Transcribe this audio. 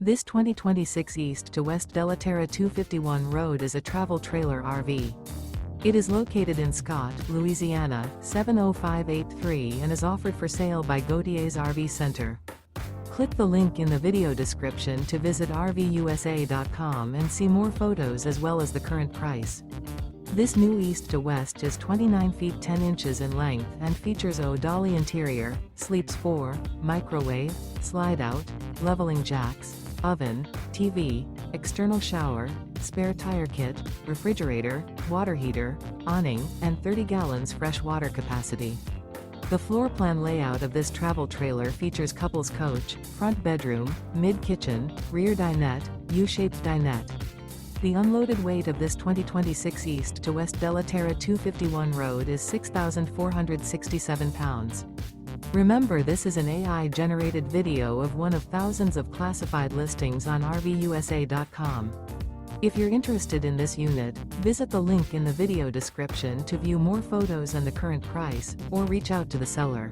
This 2026 East to West Della Terra 251 road is a travel trailer RV. It is located in Scott, Louisiana, 70583 and is offered for sale by Gauthiers RV Center. Click the link in the video description to visit RVUSA.com and see more photos as well as the current price. This new East to West is 29 feet 10 inches in length and features ODALI interior, sleeps 4, microwave, slide-out, leveling jacks, oven, TV, external shower, spare tire kit, refrigerator, water heater, awning, and 30 gallons fresh water capacity. The floor plan layout of this travel trailer features couples coach, front bedroom, mid-kitchen, rear dinette, U-shaped dinette. The unloaded weight of this 2026 East to West Della Terra 251 road is 6,467 pounds. Remember, this is an AI-generated video of one of thousands of classified listings on RVUSA.com. If you're interested in this unit, visit the link in the video description to view more photos and the current price, or reach out to the seller.